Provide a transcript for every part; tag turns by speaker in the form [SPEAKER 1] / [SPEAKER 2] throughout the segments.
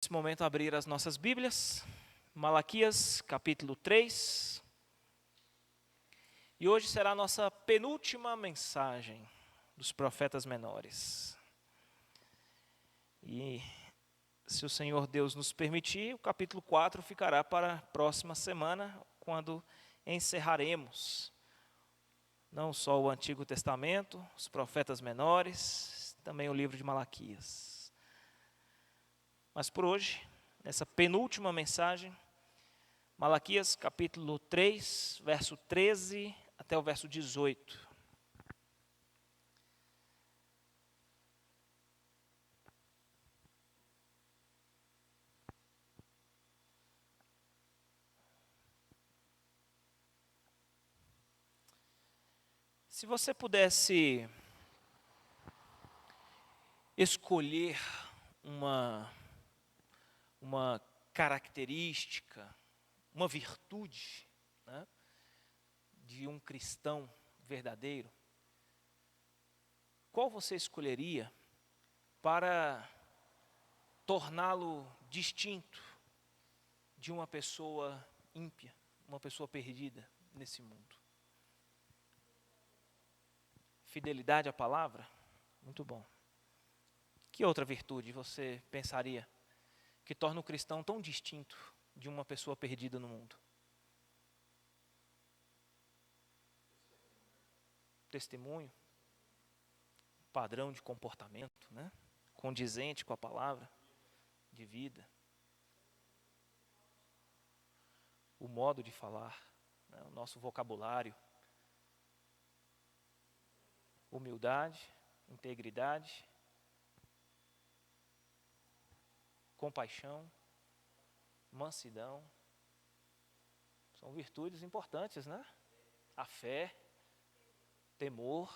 [SPEAKER 1] Nesse momento, abrir as nossas Bíblias, Malaquias, capítulo 3. E hoje será a nossa penúltima mensagem dos profetas menores. E, se o Senhor Deus nos permitir, o capítulo 4 ficará para a próxima semana, quando encerraremos não só o Antigo Testamento, os profetas menores, também o livro de Malaquias. Mas por hoje, nessa penúltima mensagem, Malaquias capítulo 3, verso 13 até o verso 18. Se você pudesse escolher uma característica, uma virtude, né, de um cristão verdadeiro, qual você escolheria para torná-lo distinto de uma pessoa ímpia, uma pessoa perdida nesse mundo? Fidelidade à palavra? Muito bom. Que outra virtude você pensaria que torna o cristão tão distinto de uma pessoa perdida no mundo? Testemunho, padrão de comportamento, né? Condizente com a palavra de vida, o modo de falar, né? O nosso vocabulário, humildade, integridade, compaixão, mansidão, são virtudes importantes, né? A fé, temor.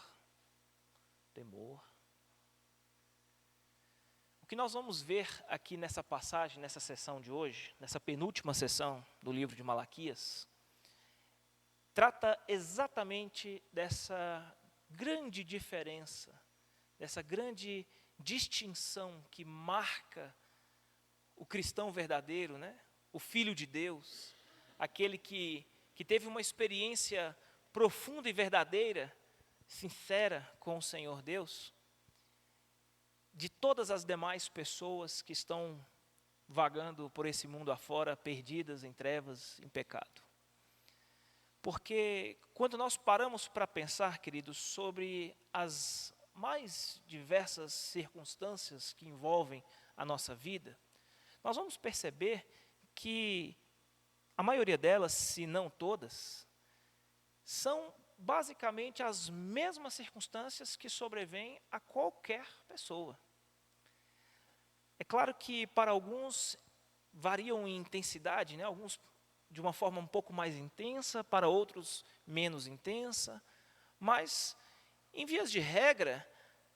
[SPEAKER 1] O que nós vamos ver aqui nessa passagem, nessa sessão de hoje, nessa penúltima sessão do livro de Malaquias, trata exatamente dessa grande diferença, dessa grande distinção que marca o cristão verdadeiro, né? O Filho de Deus, aquele que teve uma experiência profunda e verdadeira, sincera com o Senhor Deus, de todas as demais pessoas que estão vagando por esse mundo afora, perdidas em trevas, em pecado. Porque quando nós paramos para pensar, queridos, sobre as mais diversas circunstâncias que envolvem a nossa vida, nós vamos perceber que a maioria delas, se não todas, são basicamente as mesmas circunstâncias que sobrevêm a qualquer pessoa. É claro que para alguns variam em intensidade, né? Alguns de uma forma um pouco mais intensa, para outros menos intensa, mas, em vias de regra,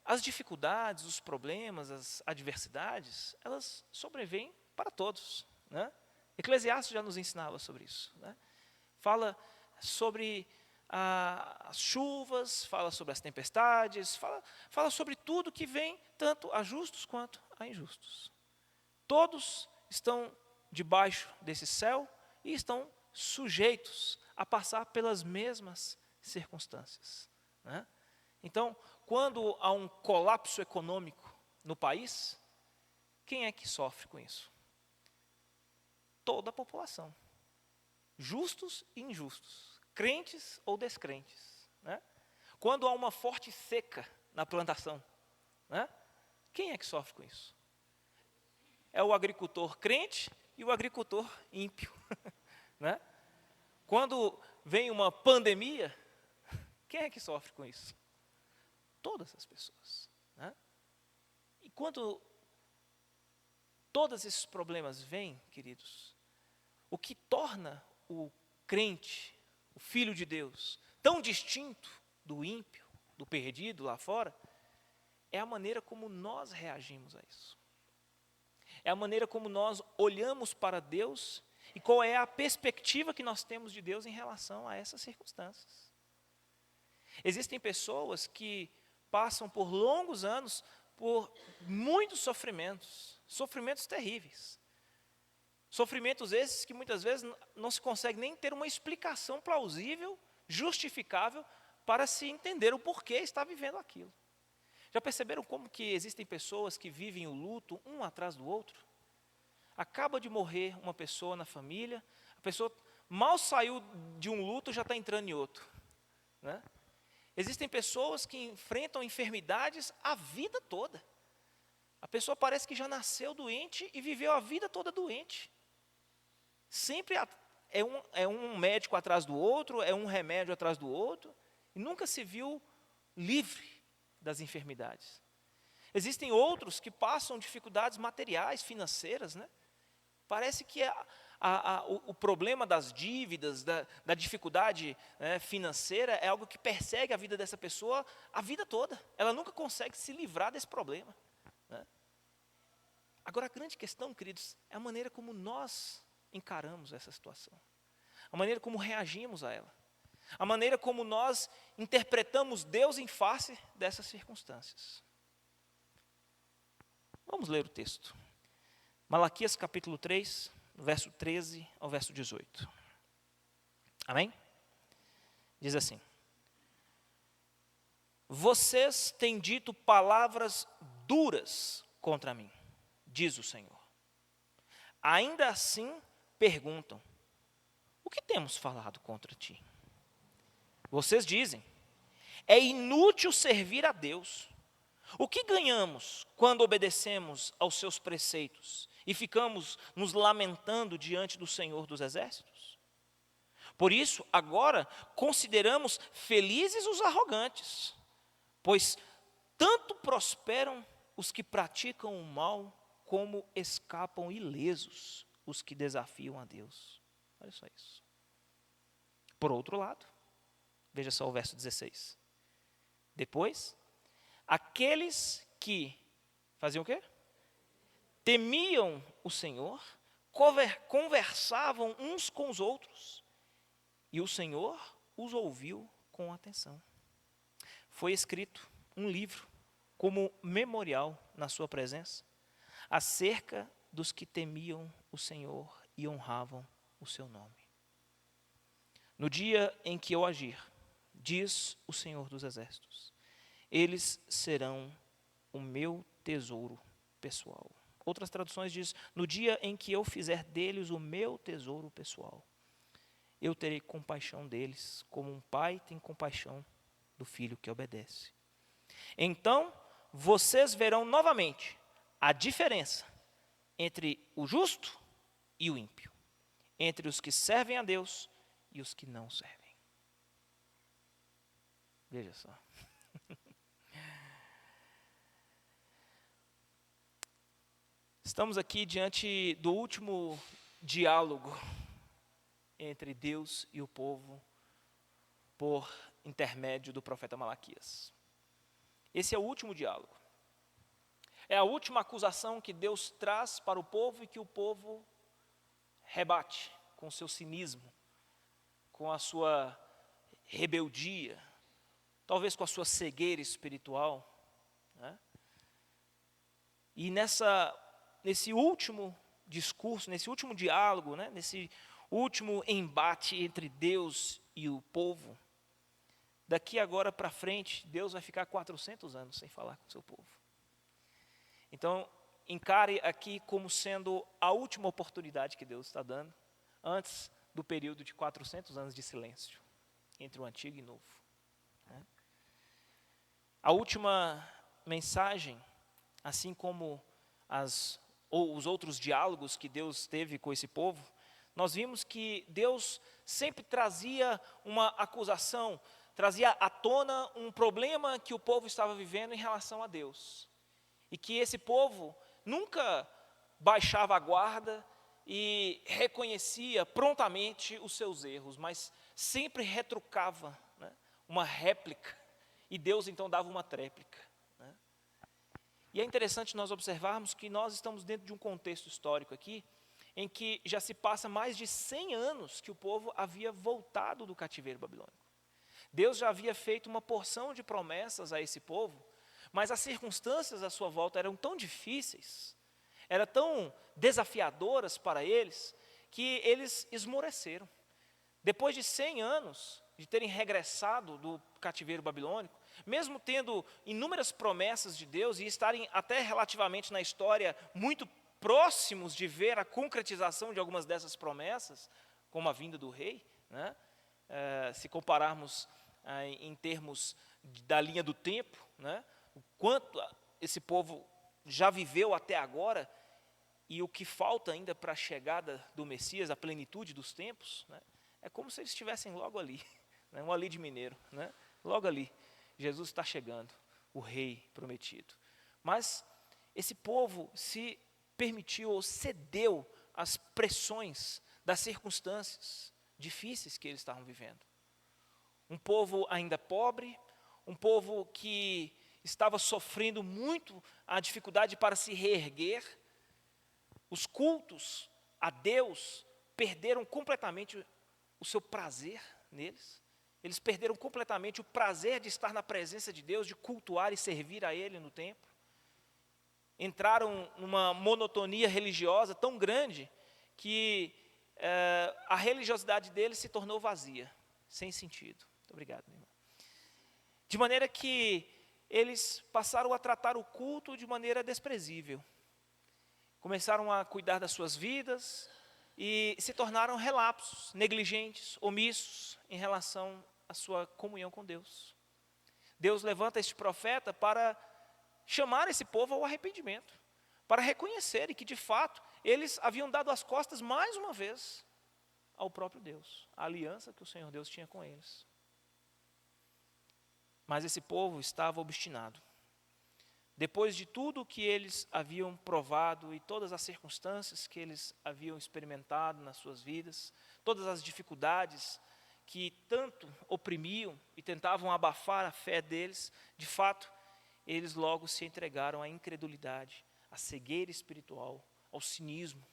[SPEAKER 1] as dificuldades, os problemas, as adversidades, elas sobrevêm para todos, né? Eclesiastes já nos ensinava sobre isso, né? Fala sobre as chuvas, fala sobre as tempestades, fala sobre tudo que vem, tanto a justos quanto a injustos. Todos estão debaixo desse céu e estão sujeitos a passar pelas mesmas circunstâncias, né? Então, quando há um colapso econômico no país, quem é que sofre com isso? Toda a população. Justos e injustos, crentes ou descrentes, né? Quando há uma forte seca na plantação, né? Quem é que sofre com isso? É o agricultor crente e o agricultor ímpio, né? Quando vem uma pandemia, quem é que sofre com isso? Todas as pessoas, né? E quando todos esses problemas vêm, queridos, o que torna o crente, o Filho de Deus, tão distinto do ímpio, do perdido lá fora, é a maneira como nós reagimos a isso. É a maneira como nós olhamos para Deus e qual é a perspectiva que nós temos de Deus em relação a essas circunstâncias. Existem pessoas que passam por longos anos por muitos sofrimentos terríveis. Sofrimentos esses que muitas vezes não se consegue nem ter uma explicação plausível, justificável, para se entender o porquê está vivendo aquilo. Já perceberam como que existem pessoas que vivem o luto um atrás do outro? Acaba de morrer uma pessoa na família, a pessoa mal saiu de um luto, já está entrando em outro, né? Existem pessoas que enfrentam enfermidades a vida toda. A pessoa parece que já nasceu doente e viveu a vida toda doente. Sempre é um médico atrás do outro, é um remédio atrás do outro, e nunca se viu livre das enfermidades. Existem outros que passam dificuldades materiais, financeiras, né? Parece que o problema das dívidas, da dificuldade, né, financeira, é algo que persegue a vida dessa pessoa a vida toda. Ela nunca consegue se livrar desse problema, né? Agora, a grande questão, queridos, é a maneira como nós encaramos essa situação, a maneira como reagimos a ela, a maneira como nós interpretamos Deus em face dessas circunstâncias. Vamos ler o texto. Malaquias capítulo 3, verso 13 ao verso 18. Amém? Diz assim: vocês têm dito palavras duras contra mim, diz o Senhor. Ainda assim perguntam: o que temos falado contra ti? Vocês dizem: é inútil servir a Deus. O que ganhamos quando obedecemos aos seus preceitos e ficamos nos lamentando diante do Senhor dos Exércitos? Por isso, agora, consideramos felizes os arrogantes, pois tanto prosperam os que praticam o mal, como escapam ilesos os que desafiam a Deus. Olha só isso. Por outro lado, veja só o verso 16. Depois, aqueles que faziam o quê? Temiam o Senhor, conversavam uns com os outros, e o Senhor os ouviu com atenção. Foi escrito um livro como memorial na sua presença, acerca dos que temiam o Senhor e honravam o seu nome. No dia em que eu agir, diz o Senhor dos Exércitos, eles serão o meu tesouro pessoal. Outras traduções diz: no dia em que eu fizer deles o meu tesouro pessoal, eu terei compaixão deles, como um pai tem compaixão do filho que obedece. Então, vocês verão novamente a diferença entre o justo e o ímpio, entre os que servem a Deus e os que não servem. Veja só. Estamos aqui diante do último diálogo entre Deus e o povo por intermédio do profeta Malaquias. Esse é o último diálogo. É a última acusação que Deus traz para o povo e que o povo rebate com o seu cinismo, com a sua rebeldia, talvez com a sua cegueira espiritual, né? E nesse último discurso, nesse último diálogo, né? Nesse último embate entre Deus e o povo, daqui agora para frente, Deus vai ficar 400 anos sem falar com o seu povo. Então, encare aqui como sendo a última oportunidade que Deus está dando, antes do período de 400 anos de silêncio, entre o antigo e o novo. A última mensagem, assim como os outros diálogos que Deus teve com esse povo, nós vimos que Deus sempre trazia uma acusação, trazia à tona um problema que o povo estava vivendo em relação a Deus. E que esse povo nunca baixava a guarda e reconhecia prontamente os seus erros, mas sempre retrucava, né, uma réplica, e Deus então dava uma tréplica, né? E é interessante nós observarmos que nós estamos dentro de um contexto histórico aqui, em que já se passa mais de 100 anos que o povo havia voltado do cativeiro babilônico. Deus já havia feito uma porção de promessas a esse povo, mas as circunstâncias à sua volta eram tão difíceis, eram tão desafiadoras para eles, que eles esmoreceram. Depois de 100 anos de terem regressado do cativeiro babilônico, mesmo tendo inúmeras promessas de Deus e estarem até relativamente na história muito próximos de ver a concretização de algumas dessas promessas, como a vinda do rei, né? Se compararmos em termos da linha do tempo, né? O quanto esse povo já viveu até agora e o que falta ainda para a chegada do Messias, a plenitude dos tempos, né? É como se eles estivessem logo ali, né? Um ali de mineiro, né? Logo ali, Jesus está chegando, o rei prometido. Mas esse povo se permitiu ou cedeu às pressões das circunstâncias difíceis que eles estavam vivendo. Um povo ainda pobre, um povo que estava sofrendo muito a dificuldade para se reerguer. Os cultos a Deus perderam completamente o seu prazer neles. Eles perderam completamente o prazer de estar na presença de Deus, de cultuar e servir a Ele no templo. Entraram numa monotonia religiosa tão grande que a religiosidade deles se tornou vazia, sem sentido. Muito obrigado, minha irmã. De maneira que eles passaram a tratar o culto de maneira desprezível. Começaram a cuidar das suas vidas e se tornaram relapsos, negligentes, omissos em relação à sua comunhão com Deus. Deus levanta este profeta para chamar esse povo ao arrependimento, para reconhecerem que, de fato, eles haviam dado as costas mais uma vez ao próprio Deus, a aliança que o Senhor Deus tinha com eles. Mas esse povo estava obstinado. Depois de tudo que eles haviam provado e todas as circunstâncias que eles haviam experimentado nas suas vidas, todas as dificuldades que tanto oprimiam e tentavam abafar a fé deles, de fato, eles logo se entregaram à incredulidade, à cegueira espiritual, ao cinismo,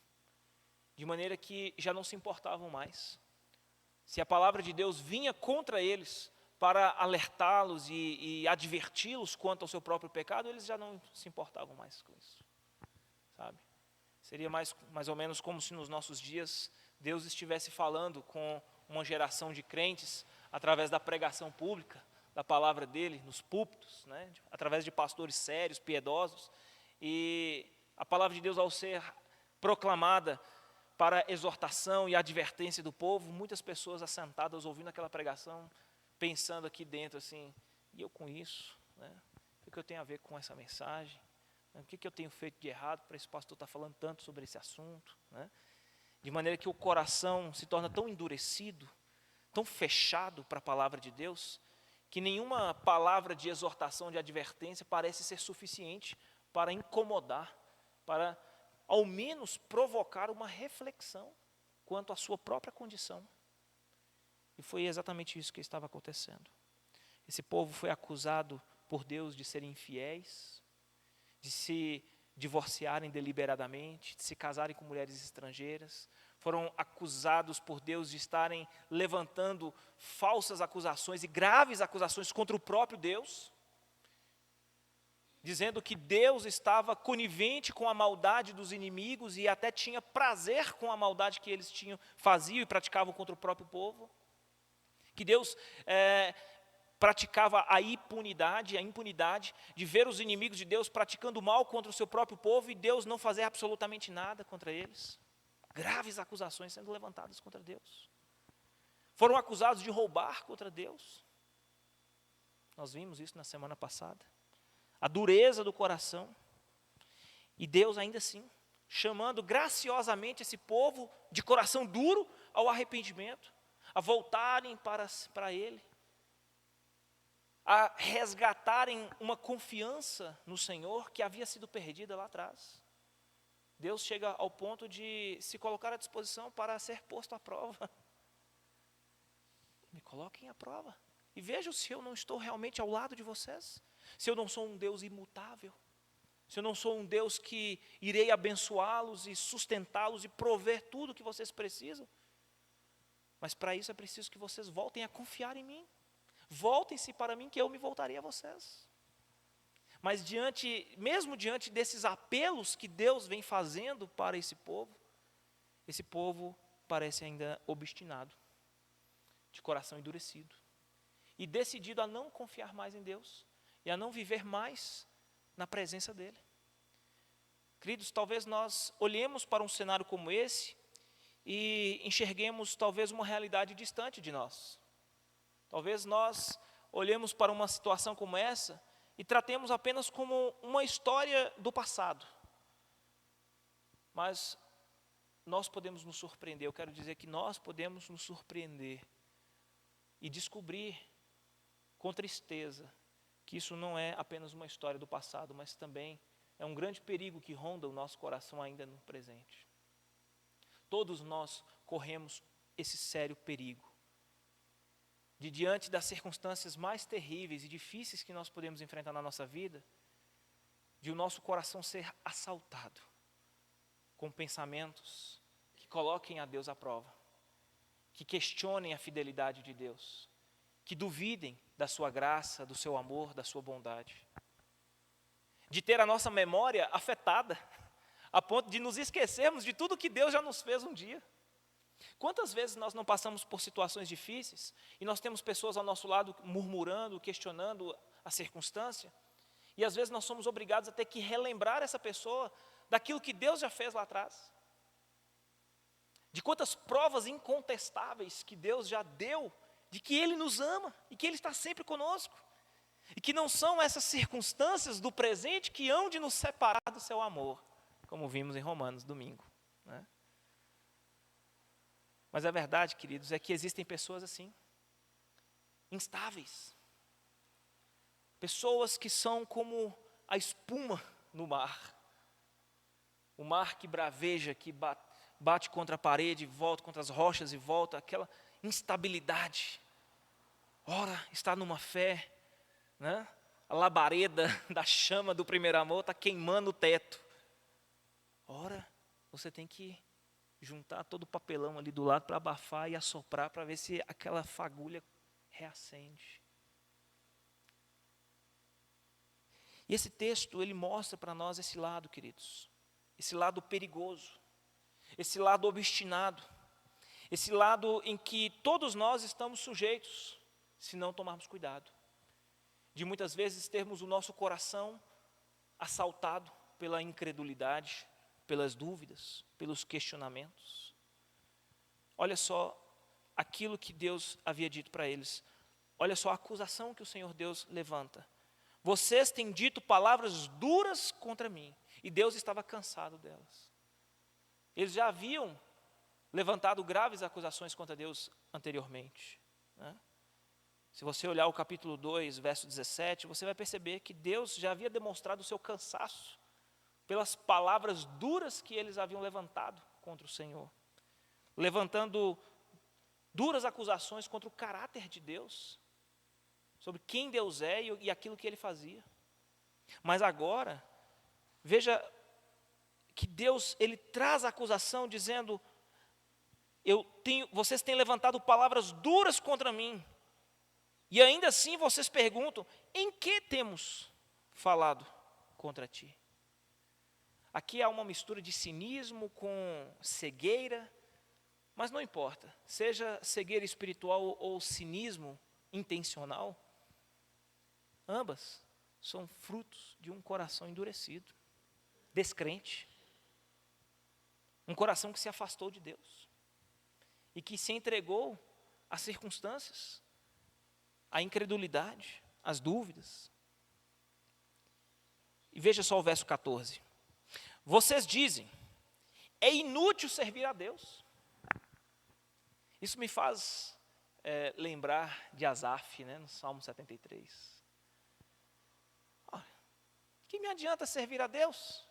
[SPEAKER 1] de maneira que já não se importavam mais. Se a palavra de Deus vinha contra eles para alertá-los e adverti-los quanto ao seu próprio pecado, eles já não se importavam mais com isso, sabe? Seria mais ou menos como se nos nossos dias Deus estivesse falando com uma geração de crentes através da pregação pública, da palavra dele, nos púlpitos, né? Através de pastores sérios, piedosos, e a palavra de Deus, ao ser proclamada para exortação e advertência do povo, muitas pessoas assentadas ouvindo aquela pregação, pensando aqui dentro assim, e eu com isso, né? O que eu tenho a ver com essa mensagem? O que eu tenho feito de errado para esse pastor estar falando tanto sobre esse assunto, né? De maneira que o coração se torna tão endurecido, tão fechado para a palavra de Deus, que nenhuma palavra de exortação, de advertência parece ser suficiente para incomodar, para ao menos provocar uma reflexão quanto à sua própria condição. E foi exatamente isso que estava acontecendo. Esse povo foi acusado por Deus de serem infiéis, de se divorciarem deliberadamente, de se casarem com mulheres estrangeiras. Foram acusados por Deus de estarem levantando falsas acusações e graves acusações contra o próprio Deus, dizendo que Deus estava conivente com a maldade dos inimigos e até tinha prazer com a maldade que eles faziam e praticavam contra o próprio povo. Que Deus praticava a impunidade de ver os inimigos de Deus praticando mal contra o seu próprio povo e Deus não fazer absolutamente nada contra eles. Graves acusações sendo levantadas contra Deus. Foram acusados de roubar contra Deus. Nós vimos isso na semana passada. A dureza do coração. E Deus ainda assim, chamando graciosamente esse povo de coração duro ao arrependimento, a voltarem para Ele, a resgatarem uma confiança no Senhor que havia sido perdida lá atrás. Deus chega ao ponto de se colocar à disposição para ser posto à prova. Me coloquem à prova e vejam se eu não estou realmente ao lado de vocês, se eu não sou um Deus imutável, se eu não sou um Deus que irei abençoá-los e sustentá-los e prover tudo o que vocês precisam. Mas para isso é preciso que vocês voltem a confiar em mim. Voltem-se para mim que eu me voltarei a vocês. Mas mesmo diante desses apelos que Deus vem fazendo para esse povo parece ainda obstinado, de coração endurecido, e decidido a não confiar mais em Deus, e a não viver mais na presença dEle. Queridos, talvez nós olhemos para um cenário como esse, e enxerguemos talvez uma realidade distante de nós. Talvez nós olhemos para uma situação como essa, e tratemos apenas como uma história do passado. Mas nós podemos nos surpreender, eu quero dizer que nós podemos nos surpreender e descobrir com tristeza que isso não é apenas uma história do passado, mas também é um grande perigo que ronda o nosso coração ainda no presente. Todos nós corremos esse sério perigo de, diante das circunstâncias mais terríveis e difíceis que nós podemos enfrentar na nossa vida, de o nosso coração ser assaltado com pensamentos que coloquem a Deus à prova, que questionem a fidelidade de Deus, que duvidem da sua graça, do seu amor, da sua bondade. De ter a nossa memória afetada, a ponto de nos esquecermos de tudo que Deus já nos fez um dia. Quantas vezes nós não passamos por situações difíceis e nós temos pessoas ao nosso lado murmurando, questionando a circunstância, e às vezes nós somos obrigados a ter que relembrar essa pessoa daquilo que Deus já fez lá atrás, de quantas provas incontestáveis que Deus já deu de que Ele nos ama e que Ele está sempre conosco, e que não são essas circunstâncias do presente que hão de nos separar do seu amor, como vimos em Romanos domingo, né? Mas a verdade, queridos, é que existem pessoas assim, instáveis, pessoas que são como a espuma no mar, o mar que braveja, que bate contra a parede, volta contra as rochas e volta, aquela instabilidade. Ora, está numa fé, né? A labareda da chama do primeiro amor está queimando o teto. Ora, você tem que juntar todo o papelão ali do lado para abafar e assoprar para ver se aquela fagulha reacende. E esse texto, ele mostra para nós esse lado, queridos, esse lado perigoso, esse lado obstinado, esse lado em que todos nós estamos sujeitos, se não tomarmos cuidado, de muitas vezes termos o nosso coração assaltado pela incredulidade, pelas dúvidas, pelos questionamentos. Olha só aquilo que Deus havia dito para eles. Olha só a acusação que o Senhor Deus levanta. Vocês têm dito palavras duras contra mim. E Deus estava cansado delas. Eles já haviam levantado graves acusações contra Deus anteriormente, né? Se você olhar o capítulo 2, verso 17, você vai perceber que Deus já havia demonstrado o seu cansaço pelas palavras duras que eles haviam levantado contra o Senhor, levantando duras acusações contra o caráter de Deus, sobre quem Deus é e aquilo que Ele fazia. Mas agora, veja que Deus, Ele traz a acusação dizendo, vocês têm levantado palavras duras contra mim, e ainda assim vocês perguntam, em que temos falado contra ti? Aqui há uma mistura de cinismo com cegueira, mas não importa, seja cegueira espiritual ou cinismo intencional, ambas são frutos de um coração endurecido, descrente, um coração que se afastou de Deus e que se entregou às circunstâncias, à incredulidade, às dúvidas. E veja só o verso 14. Vocês dizem, é inútil servir a Deus. Isso me faz lembrar de Asaf, né, no Salmo 73. Que me adianta servir a Deus?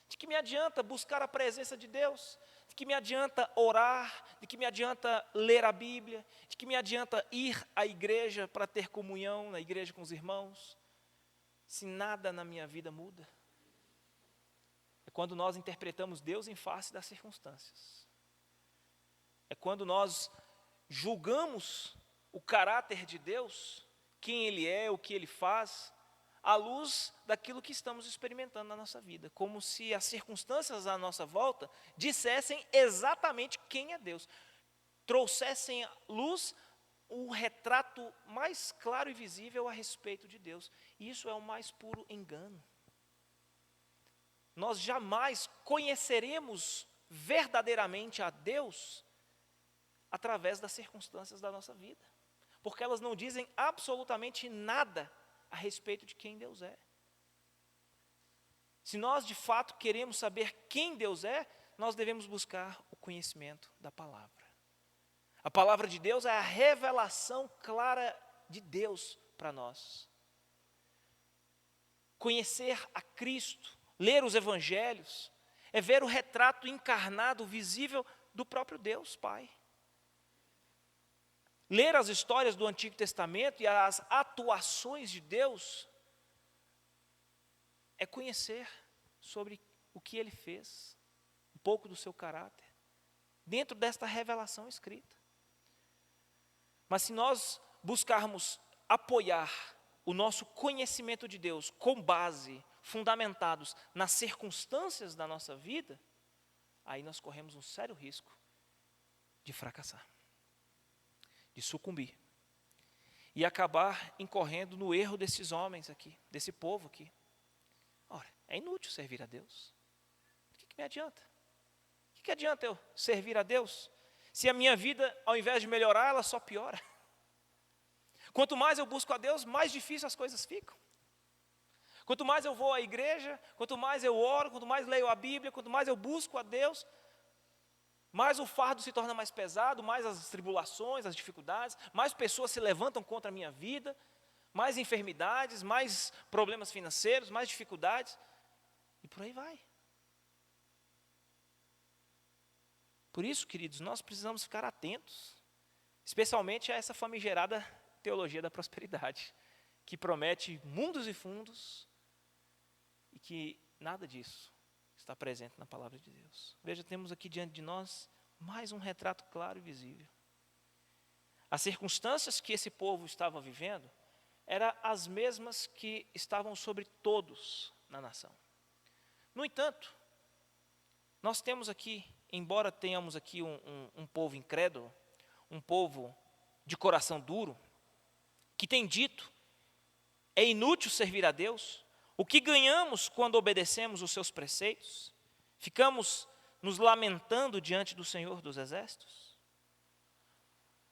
[SPEAKER 1] De que me adianta buscar a presença de Deus? De que me adianta orar? De que me adianta ler a Bíblia? De que me adianta ir à igreja para ter comunhão na igreja com os irmãos? Se nada na minha vida muda. É quando nós interpretamos Deus em face das circunstâncias. É quando nós julgamos o caráter de Deus, quem Ele é, o que Ele faz, à luz daquilo que estamos experimentando na nossa vida, como se as circunstâncias à nossa volta dissessem exatamente quem é Deus, trouxessem à luz o retrato mais claro e visível a respeito de Deus. E isso é o mais puro engano. Nós jamais conheceremos verdadeiramente a Deus através das circunstâncias da nossa vida, porque elas não dizem absolutamente nada a respeito de quem Deus é. Se nós de fato queremos saber quem Deus é, nós devemos buscar o conhecimento da palavra. A palavra de Deus é a revelação clara de Deus para nós. Conhecer a Cristo, ler os evangelhos, é ver o retrato encarnado, visível do próprio Deus Pai. Ler as histórias do Antigo Testamento e as atuações de Deus é conhecer sobre o que Ele fez, um pouco do seu caráter, dentro desta revelação escrita. Mas se nós buscarmos apoiar o nosso conhecimento de Deus com base, fundamentados nas circunstâncias da nossa vida, aí nós corremos um sério risco de fracassar, de sucumbir e acabar incorrendo no erro desses homens aqui, desse povo aqui. Ora, é inútil servir a Deus. O que me adianta? O que adianta eu servir a Deus se a minha vida, ao invés de melhorar, ela só piora? Quanto mais eu busco a Deus, mais difícil as coisas ficam. Quanto mais eu vou à igreja, quanto mais eu oro, quanto mais leio a Bíblia, quanto mais eu busco a Deus, mais o fardo se torna mais pesado, mais as tribulações, as dificuldades, mais pessoas se levantam contra a minha vida, mais enfermidades, mais problemas financeiros, mais dificuldades, e por aí vai. Por isso, queridos, nós precisamos ficar atentos, especialmente a essa famigerada teologia da prosperidade, que promete mundos e fundos, e que nada disso está presente na palavra de Deus. Veja, temos aqui diante de nós mais um retrato claro e visível. As circunstâncias que esse povo estava vivendo eram as mesmas que estavam sobre todos na nação. No entanto, nós temos aqui, embora tenhamos aqui um povo incrédulo, um povo de coração duro, que tem dito, é inútil servir a Deus, o que ganhamos quando obedecemos os seus preceitos? Ficamos nos lamentando diante do Senhor dos Exércitos?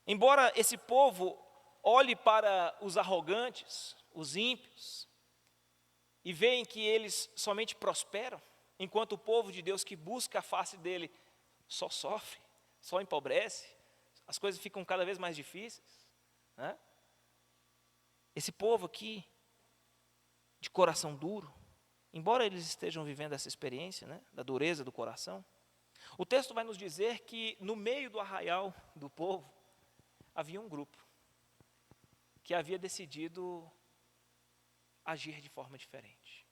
[SPEAKER 1] Embora esse povo olhe para os arrogantes, os ímpios, e veem que eles somente prosperam, enquanto o povo de Deus que busca a face dele só sofre, só empobrece, as coisas ficam cada vez mais difíceis, né? Esse povo aqui, de coração duro, embora eles estejam vivendo essa experiência, né, da dureza do coração, o texto vai nos dizer que no meio do arraial do povo, havia um grupo que havia decidido agir de forma diferente.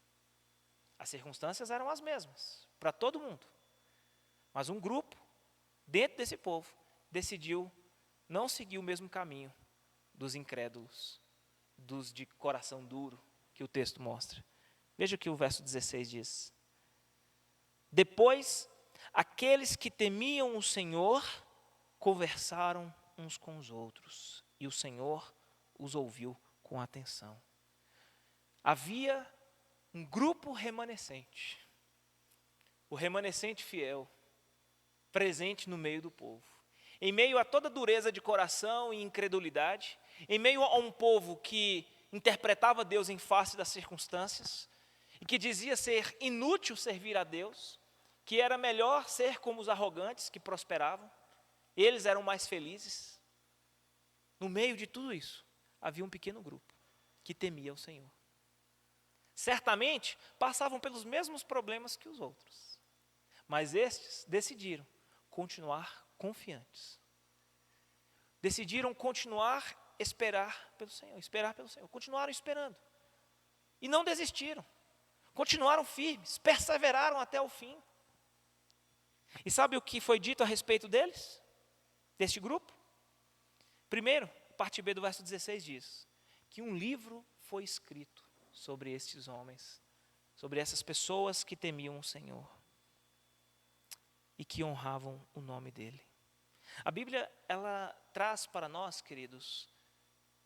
[SPEAKER 1] As circunstâncias eram as mesmas, para todo mundo, mas um grupo, dentro desse povo, decidiu não seguir o mesmo caminho dos incrédulos, dos de coração duro, que o texto mostra. Veja o que o verso 16 diz. Depois, aqueles que temiam o Senhor conversaram uns com os outros, e o Senhor os ouviu com atenção. Havia um grupo remanescente, o remanescente fiel, presente no meio do povo. Em meio a toda dureza de coração e incredulidade, em meio a um povo que interpretava Deus em face das circunstâncias, e que dizia ser inútil servir a Deus, que era melhor ser como os arrogantes que prosperavam, eles eram mais felizes. No meio de tudo isso, havia um pequeno grupo que temia o Senhor. Certamente passavam pelos mesmos problemas que os outros, mas estes decidiram continuar confiantes. Decidiram continuar esperar pelo Senhor, continuaram esperando. E não desistiram, continuaram firmes, perseveraram até o fim. E sabe o que foi dito a respeito deles? Deste grupo? Primeiro, parte B do verso 16 diz que um livro foi escrito sobre estes homens, sobre essas pessoas que temiam o Senhor e que honravam o nome dEle. A Bíblia, ela traz para nós, queridos,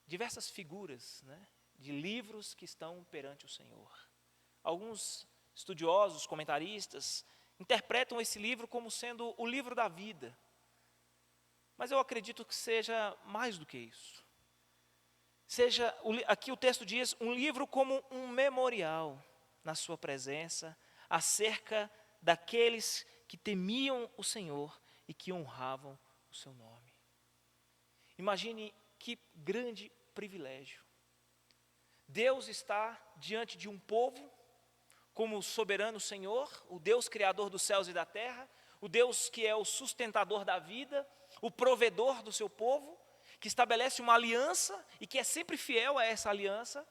[SPEAKER 1] diversas figuras, né, de livros que estão perante o Senhor. Alguns estudiosos, comentaristas, interpretam esse livro como sendo o livro da vida. Mas eu acredito que seja mais do que isso. Aqui o texto diz, um livro como um memorial na sua presença, acerca daqueles que temiam o Senhor e que honravam o seu nome. Imagine que grande privilégio. Deus está diante de um povo, como o soberano Senhor, o Deus criador dos céus e da terra, o Deus que é o sustentador da vida, o provedor do seu povo, que estabelece uma aliança e que é sempre fiel a essa aliança,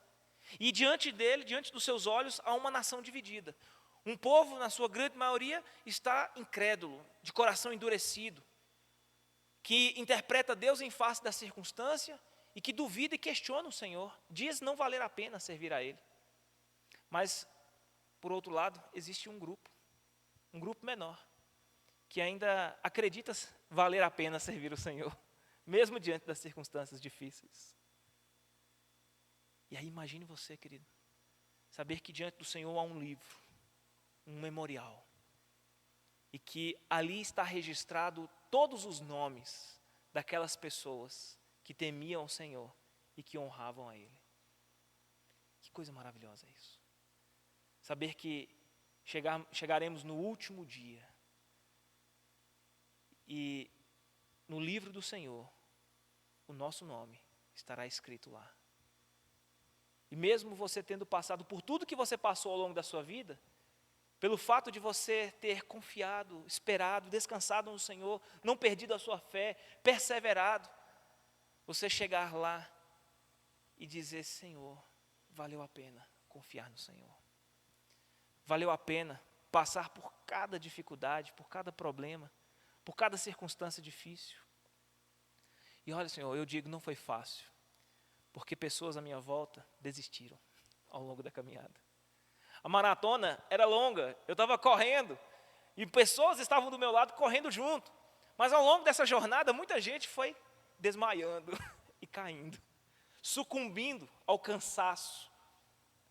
[SPEAKER 1] e diante dele, diante dos seus olhos, há uma nação dividida. Um povo, na sua grande maioria, está incrédulo, de coração endurecido, que interpreta Deus em face da circunstância e que duvida e questiona o Senhor, diz não valer a pena servir a Ele. Mas, por outro lado, existe um grupo menor, que ainda acredita valer a pena servir o Senhor, mesmo diante das circunstâncias difíceis. E aí imagine você, querido, saber que diante do Senhor há um livro, um memorial, e que ali está registrado todos os nomes daquelas pessoas que temiam o Senhor e que honravam a Ele. Que coisa maravilhosa é isso. Saber que chegaremos no último dia e no livro do Senhor, o nosso nome estará escrito lá. E mesmo você tendo passado por tudo que você passou ao longo da sua vida, pelo fato de você ter confiado, esperado, descansado no Senhor, não perdido a sua fé, perseverado, você chegar lá e dizer, Senhor, valeu a pena confiar no Senhor. Valeu a pena passar por cada dificuldade, por cada problema, por cada circunstância difícil. E olha, Senhor, eu digo, não foi fácil, porque pessoas à minha volta desistiram ao longo da caminhada. A maratona era longa, eu estava correndo, e pessoas estavam do meu lado correndo junto. Mas ao longo dessa jornada, muita gente foi desmaiando e caindo, sucumbindo ao cansaço,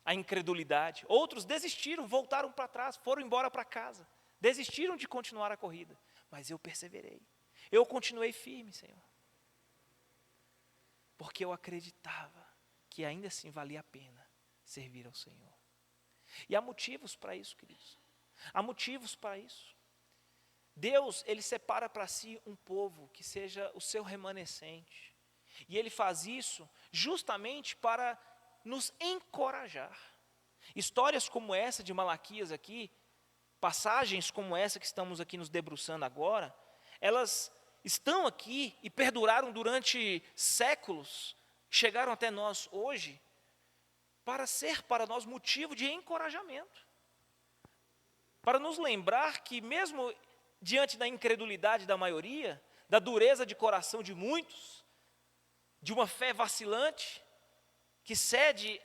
[SPEAKER 1] à incredulidade. Outros desistiram, voltaram para trás, foram embora para casa, desistiram de continuar a corrida. Mas eu perseverei, eu continuei firme, Senhor, porque eu acreditava que ainda assim valia a pena servir ao Senhor. E há motivos para isso, queridos. Há motivos para isso. Deus, Ele separa para si um povo que seja o seu remanescente. E Ele faz isso justamente para nos encorajar. Histórias como essa de Malaquias aqui, passagens como essa que estamos aqui nos debruçando agora, elas estão aqui e perduraram durante séculos, chegaram até nós hoje, para ser para nós motivo de encorajamento. Para nos lembrar que mesmo diante da incredulidade da maioria, da dureza de coração de muitos, de uma fé vacilante, que cede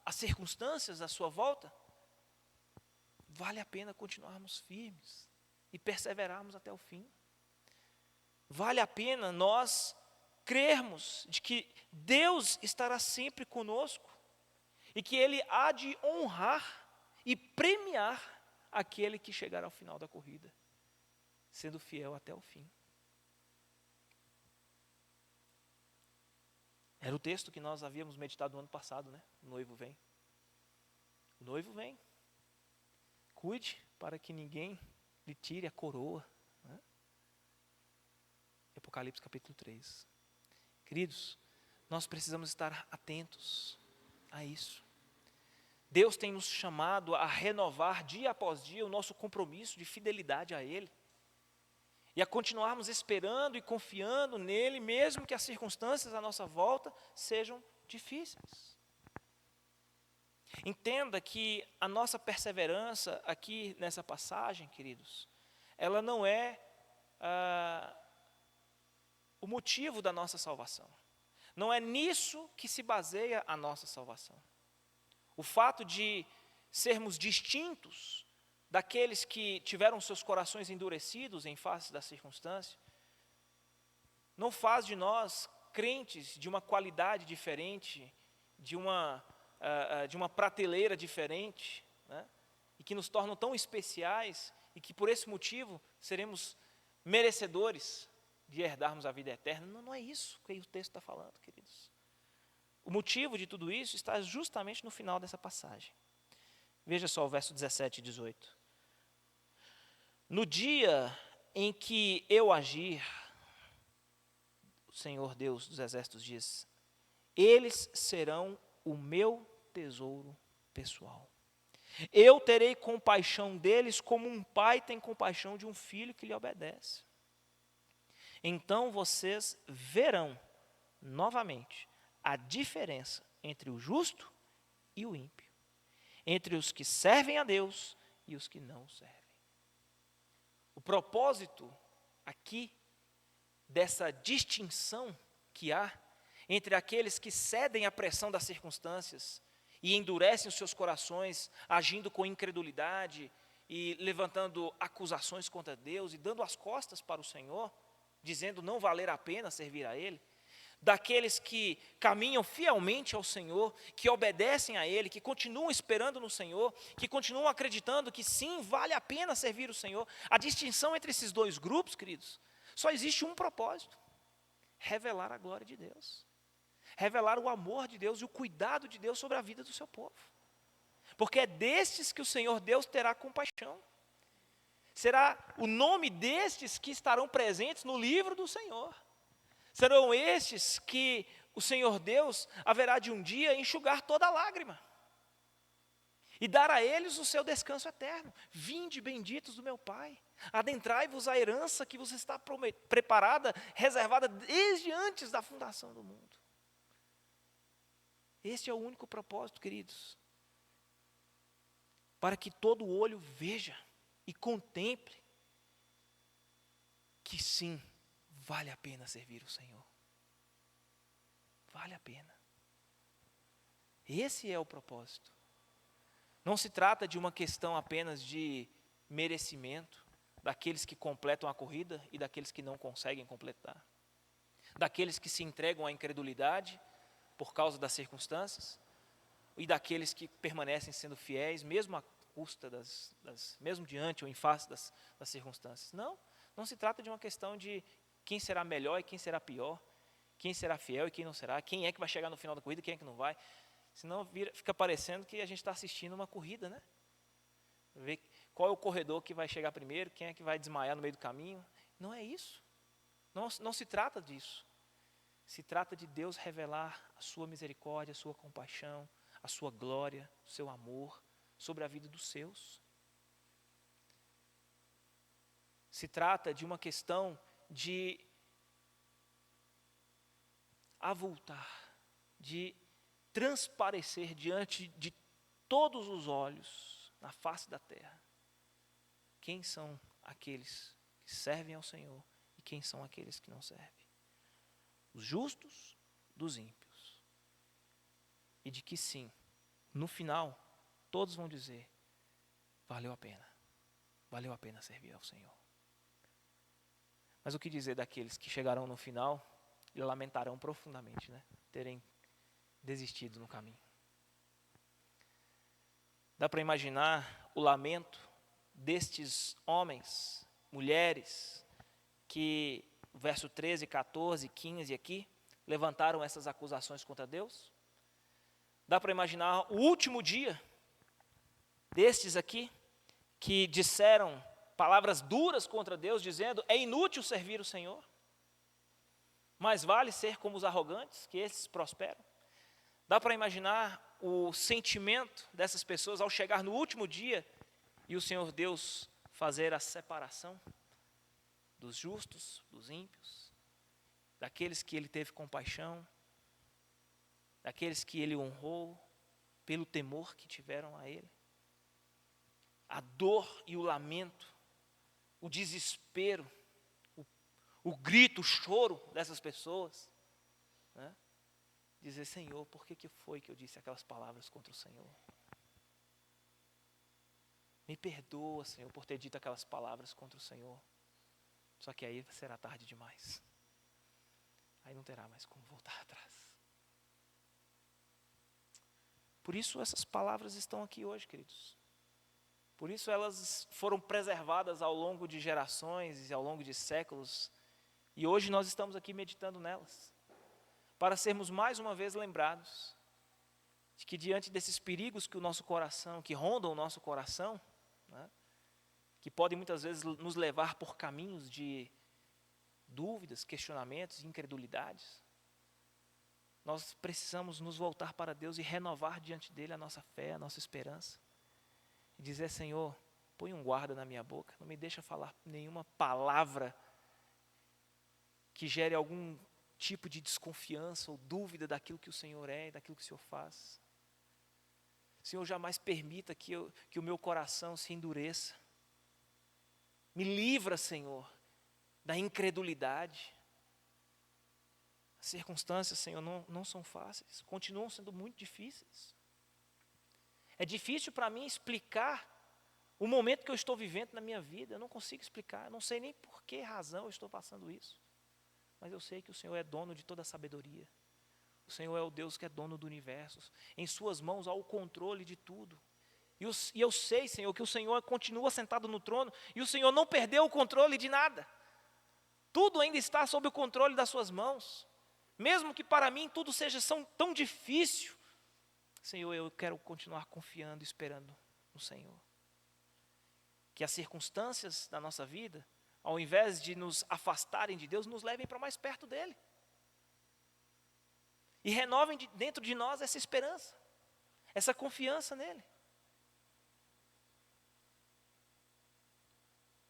[SPEAKER 1] às circunstâncias à sua volta, vale a pena continuarmos firmes e perseverarmos até o fim. Vale a pena nós crermos de que Deus estará sempre conosco e que Ele há de honrar e premiar aquele que chegar ao final da corrida, sendo fiel até o fim. Era o texto que nós havíamos meditado no ano passado, né? O noivo vem. O noivo vem. Cuide para que ninguém lhe tire a coroa. Né? Apocalipse capítulo 3. Queridos, nós precisamos estar atentos a isso. Deus tem nos chamado a renovar dia após dia o nosso compromisso de fidelidade a Ele. E a continuarmos esperando e confiando nele, mesmo que as circunstâncias à nossa volta sejam difíceis. Entenda que a nossa perseverança aqui nessa passagem, queridos, ela não é o motivo da nossa salvação. Não é nisso que se baseia a nossa salvação. o fato de sermos distintos daqueles que tiveram seus corações endurecidos em face da circunstância, não faz de nós crentes de uma qualidade diferente, de uma prateleira diferente, né? E que nos tornam tão especiais e que por esse motivo seremos merecedores de herdarmos a vida eterna. Não, não é isso que o texto está falando, queridos. O motivo de tudo isso está justamente no final dessa passagem. Veja só o verso 17 e 18. No dia em que eu agir, o Senhor Deus dos exércitos diz, eles serão o meu tesouro pessoal. Eu terei compaixão deles como um pai tem compaixão de um filho que lhe obedece. Então vocês verão novamente a diferença entre o justo e o ímpio, entre os que servem a Deus e os que não servem. O propósito aqui dessa distinção que há entre aqueles que cedem à pressão das circunstâncias e endurecem os seus corações, agindo com incredulidade e levantando acusações contra Deus e dando as costas para o Senhor, dizendo não valer a pena servir a Ele, daqueles que caminham fielmente ao Senhor, que obedecem a Ele, que continuam esperando no Senhor, que continuam acreditando que sim, vale a pena servir o Senhor. A distinção entre esses dois grupos, queridos, só existe um propósito: revelar a glória de Deus, revelar o amor de Deus e o cuidado de Deus sobre a vida do seu povo. Porque é destes que o Senhor Deus terá compaixão. Será o nome destes que estarão presentes no livro do Senhor. Serão estes que o Senhor Deus haverá de um dia enxugar toda lágrima e dar a eles o seu descanso eterno. Vinde, benditos do meu Pai, adentrai-vos a herança que vos está preparada, reservada desde antes da fundação do mundo. Este é o único propósito, queridos, para que todo olho veja e contemple que sim, vale a pena servir o Senhor. Vale a pena. Esse é o propósito. Não se trata de uma questão apenas de merecimento, daqueles que completam a corrida e daqueles que não conseguem completar. Daqueles que se entregam à incredulidade por causa das circunstâncias e daqueles que permanecem sendo fiéis, mesmo à custa mesmo diante ou em face das circunstâncias. Não se trata de uma questão de quem será melhor e quem será pior, quem será fiel e quem não será, quem é que vai chegar no final da corrida e quem é que não vai. Senão fica parecendo que a gente está assistindo uma corrida, né? Ver qual é o corredor que vai chegar primeiro, quem é que vai desmaiar no meio do caminho. Não é isso. Não se trata disso. Se trata de Deus revelar a sua misericórdia, a sua compaixão, a sua glória, o seu amor sobre a vida dos seus. Se trata de uma questão de avultar, de transparecer diante de todos os olhos na face da terra quem são aqueles que servem ao Senhor e quem são aqueles que não servem. Os justos dos ímpios. E de que sim, no final, todos vão dizer, valeu a pena servir ao Senhor. Mas o que dizer daqueles que chegarão no final e lamentarão profundamente, né? Terem desistido no caminho. Dá para imaginar o lamento destes homens, mulheres, que, verso 13, 14, 15 aqui, levantaram essas acusações contra Deus? Dá para imaginar o último dia destes aqui, que disseram palavras duras contra Deus, dizendo, é inútil servir o Senhor, mais vale ser como os arrogantes, que esses prosperam. Dá para imaginar o sentimento dessas pessoas ao chegar no último dia e o Senhor Deus fazer a separação dos justos, dos ímpios, daqueles que Ele teve compaixão, daqueles que Ele honrou pelo temor que tiveram a Ele. A dor e o lamento, o desespero, o grito, o choro dessas pessoas, né? dizer, Senhor, por que foi que eu disse aquelas palavras contra o Senhor? Me perdoa, Senhor, por ter dito aquelas palavras contra o Senhor. Só que aí será tarde demais. Aí não terá mais como voltar atrás. Por isso essas palavras estão aqui hoje, queridos. Por isso elas foram preservadas ao longo de gerações e ao longo de séculos. E hoje nós estamos aqui meditando nelas. Para sermos mais uma vez lembrados de que diante desses perigos que o nosso coração, que rondam o nosso coração, né, que podem muitas vezes nos levar por caminhos de dúvidas, questionamentos, incredulidades, nós precisamos nos voltar para Deus e renovar diante dele a nossa fé, a nossa esperança. E dizer, Senhor, põe um guarda na minha boca, não me deixa falar nenhuma palavra que gere algum tipo de desconfiança ou dúvida daquilo que o Senhor é e daquilo que o Senhor faz. Senhor, jamais permita que o meu coração se endureça. Me livra, Senhor, da incredulidade. As circunstâncias, Senhor, não são fáceis, continuam sendo muito difíceis. É difícil para mim explicar o momento que eu estou vivendo na minha vida, eu não consigo explicar, eu não sei nem por que razão eu estou passando isso. Mas eu sei que o Senhor é dono de toda a sabedoria. O Senhor é o Deus que é dono do universo. Em suas mãos há o controle de tudo. E eu sei, Senhor, que o Senhor continua sentado no trono e o Senhor não perdeu o controle de nada. Tudo ainda está sob o controle das suas mãos. Mesmo que para mim tudo seja tão difícil, Senhor, eu quero continuar confiando e esperando no Senhor. Que as circunstâncias da nossa vida, ao invés de nos afastarem de Deus, nos levem para mais perto dEle. E renovem dentro de nós essa esperança, essa confiança nele.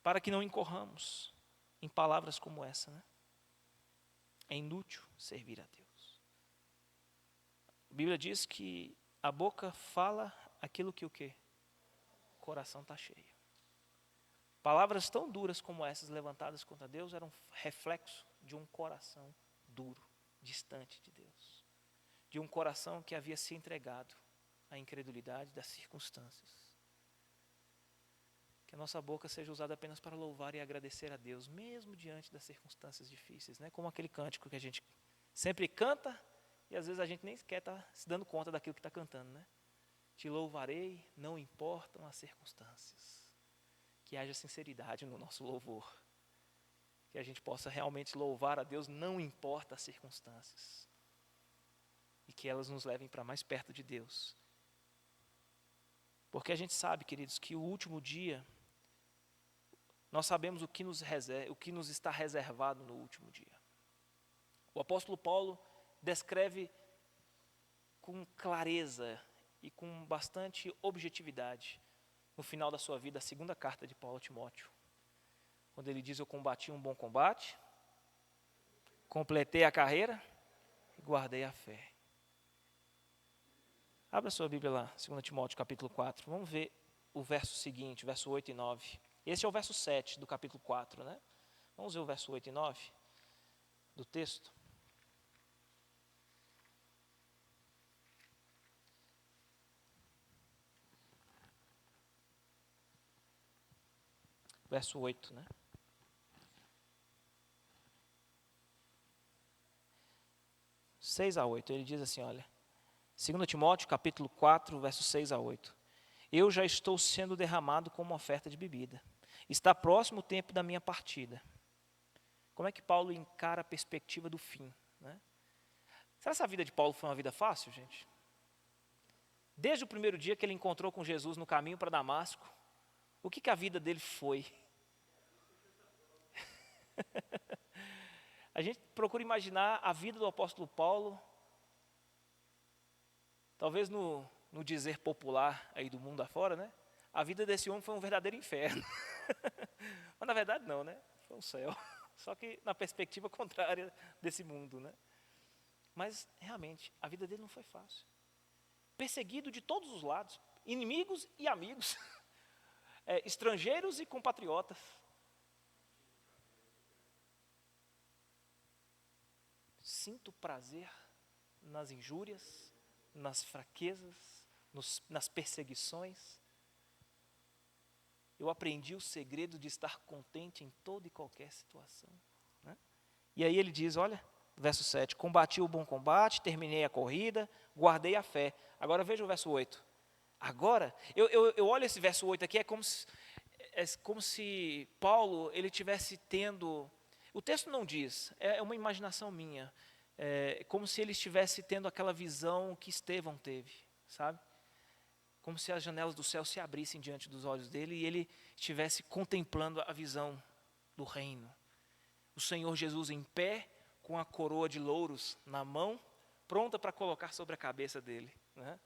[SPEAKER 1] Para que não incorramos em palavras como essa, né? É inútil servir a Deus. A Bíblia diz que a boca fala aquilo que o quê? O coração está cheio. Palavras tão duras como essas levantadas contra Deus eram reflexo de um coração duro, distante de Deus. De um coração que havia se entregado à incredulidade das circunstâncias. Que a nossa boca seja usada apenas para louvar e agradecer a Deus, mesmo diante das circunstâncias difíceis, né? Como aquele cântico que a gente sempre canta e às vezes a gente nem sequer está se dando conta daquilo que está cantando, né? Te louvarei, não importam as circunstâncias. Que haja sinceridade no nosso louvor. Que a gente possa realmente louvar a Deus, não importa as circunstâncias. E que elas nos levem para mais perto de Deus. Porque a gente sabe, queridos, que o último dia, nós sabemos o que nos está reservado no último dia. O apóstolo Paulo descreve com clareza e com bastante objetividade, no final da sua vida, a segunda carta de Paulo a Timóteo, quando ele diz, eu combati um bom combate, completei a carreira e guardei a fé. Abra sua Bíblia lá, 2 Timóteo capítulo 4, vamos ver o verso seguinte, verso 8 e 9. Esse é o verso 7 do capítulo 4, né? Vamos ver o verso 8 e 9 do texto. Verso 8, né? (6 a 8), ele diz assim, olha, 2 Timóteo, capítulo 4, versos 6 a 8. Eu já estou sendo derramado como oferta de bebida. Está próximo o tempo da minha partida. Como é que Paulo encara a perspectiva do fim, né? Será que a vida de Paulo foi uma vida fácil, gente? Desde o primeiro dia que ele encontrou com Jesus no caminho para Damasco, o que a vida dele foi? A gente procura imaginar a vida do apóstolo Paulo, talvez no dizer popular aí do mundo afora, né? A vida desse homem foi um verdadeiro inferno. Mas na verdade não, né? Foi um céu. Só que na perspectiva contrária desse mundo, né? Mas realmente, a vida dele não foi fácil. Perseguido de todos os lados, inimigos e amigos, estrangeiros e compatriotas. Sinto prazer nas injúrias, nas fraquezas, nas perseguições. Eu aprendi o segredo de estar contente em toda e qualquer situação. Né? E aí ele diz, olha, verso 7, combati o bom combate, terminei a corrida, guardei a fé. Agora veja o verso 8. Agora, eu olho esse verso 8 aqui, é como se Paulo, ele tivesse tendo, o texto não diz, é uma imaginação minha, é como se ele estivesse tendo aquela visão que Estevão teve, sabe? Como se as janelas do céu se abrissem diante dos olhos dele e ele estivesse contemplando a visão do reino. O Senhor Jesus em pé, com a coroa de louros na mão, pronta para colocar sobre a cabeça dele. Né?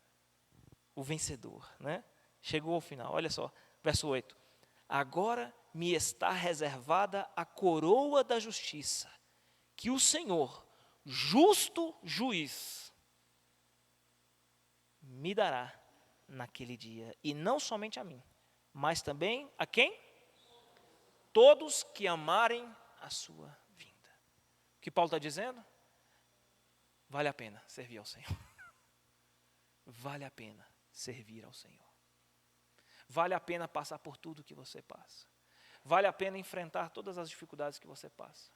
[SPEAKER 1] O vencedor. Né? Chegou ao final, olha só, verso 8. Agora me está reservada a coroa da justiça, que o Senhor, justo juiz, me dará naquele dia, e não somente a mim, mas também a quem? Todos que amarem a sua vinda. O que Paulo está dizendo? Vale a pena servir ao Senhor. Vale a pena servir ao Senhor. Vale a pena passar por tudo que você passa. Vale a pena enfrentar todas as dificuldades que você passa.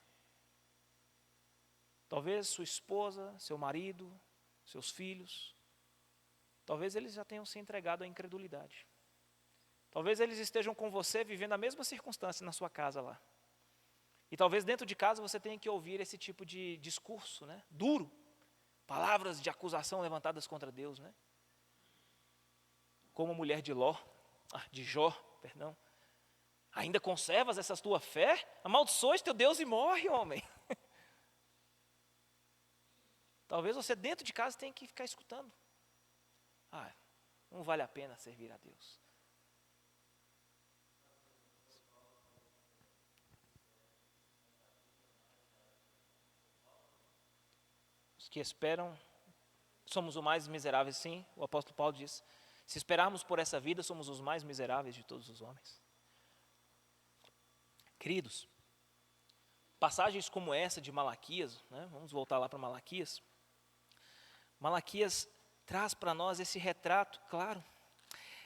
[SPEAKER 1] Talvez sua esposa, seu marido, seus filhos, talvez eles já tenham se entregado à incredulidade. Talvez eles estejam com você vivendo a mesma circunstância na sua casa lá. E talvez dentro de casa você tenha que ouvir esse tipo de discurso, né? Duro. Palavras de acusação levantadas contra Deus, né? Como a mulher de Jó, perdão. Ainda conservas essa tua fé? Amaldiçoes teu Deus e morre, homem. Talvez você dentro de casa tenha que ficar escutando. Não vale a pena servir a Deus. Os que esperam, somos os mais miseráveis, sim, o apóstolo Paulo diz. Se esperarmos por essa vida, somos os mais miseráveis de todos os homens. Queridos, passagens como essa de Malaquias, né, vamos voltar lá para Malaquias. Malaquias traz para nós esse retrato, claro.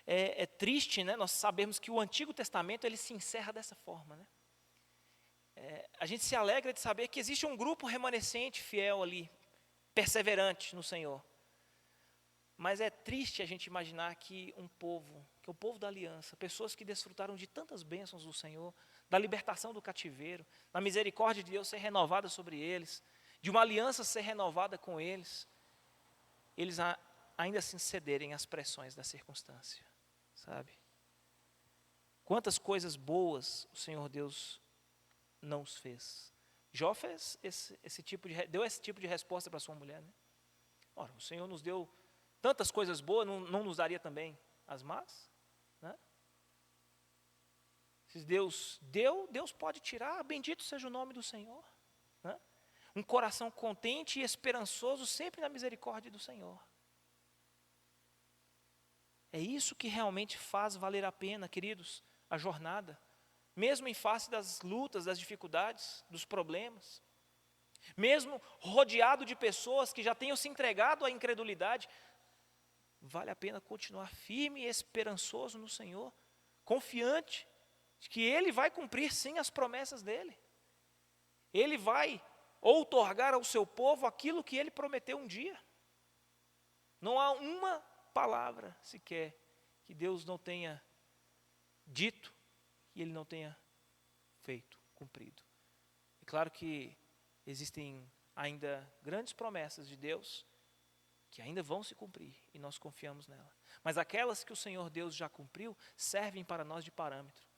[SPEAKER 1] É triste, né, nós sabemos que o Antigo Testamento ele se encerra dessa forma. Né? A gente se alegra de saber que existe um grupo remanescente fiel ali, perseverante no Senhor. Mas é triste a gente imaginar que o povo da aliança, pessoas que desfrutaram de tantas bênçãos do Senhor, da libertação do cativeiro, da misericórdia de Deus ser renovada sobre eles, de uma aliança ser renovada com eles ainda assim cederem às pressões da circunstância, sabe? Quantas coisas boas o Senhor Deus não os fez. Jó fez deu esse tipo de resposta para sua mulher, né? Ora, o Senhor nos deu tantas coisas boas, não nos daria também as más? Né? Se Deus deu, Deus pode tirar, bendito seja o nome do Senhor. Né? Um coração contente e esperançoso sempre na misericórdia do Senhor. É isso que realmente faz valer a pena, queridos, a jornada. Mesmo em face das lutas, das dificuldades, dos problemas. Mesmo rodeado de pessoas que já tenham se entregado à incredulidade, vale a pena continuar firme e esperançoso no Senhor, confiante de que Ele vai cumprir sim as promessas dEle. Ele vai outorgar ao seu povo aquilo que Ele prometeu um dia. Não há uma palavra sequer que Deus não tenha dito e Ele não tenha feito, cumprido. É claro que existem ainda grandes promessas de Deus que ainda vão se cumprir e nós confiamos nela. Mas aquelas que o Senhor Deus já cumpriu servem para nós de parâmetro,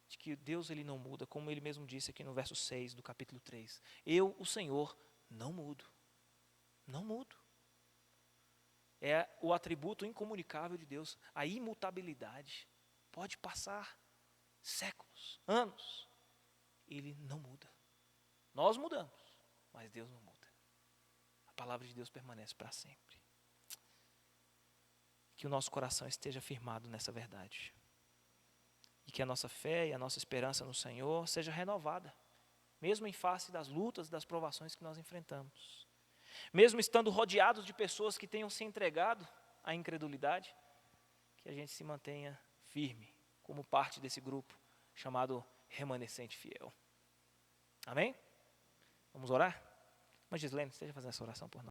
[SPEAKER 1] de que Deus ele não muda, como Ele mesmo disse aqui no verso 6 do capítulo 3. Eu, o Senhor, não mudo. Não mudo. É o atributo incomunicável de Deus, a imutabilidade. Pode passar séculos, anos, Ele não muda. Nós mudamos, mas Deus não muda. A palavra de Deus permanece para sempre. Que o nosso coração esteja firmado nessa verdade. E que a nossa fé e a nossa esperança no Senhor seja renovada, mesmo em face das lutas, das provações que nós enfrentamos. Mesmo estando rodeados de pessoas que tenham se entregado à incredulidade, que a gente se mantenha firme, como parte desse grupo chamado remanescente fiel. Amém? Vamos orar? Mas Gislene, esteja fazendo essa oração por nós.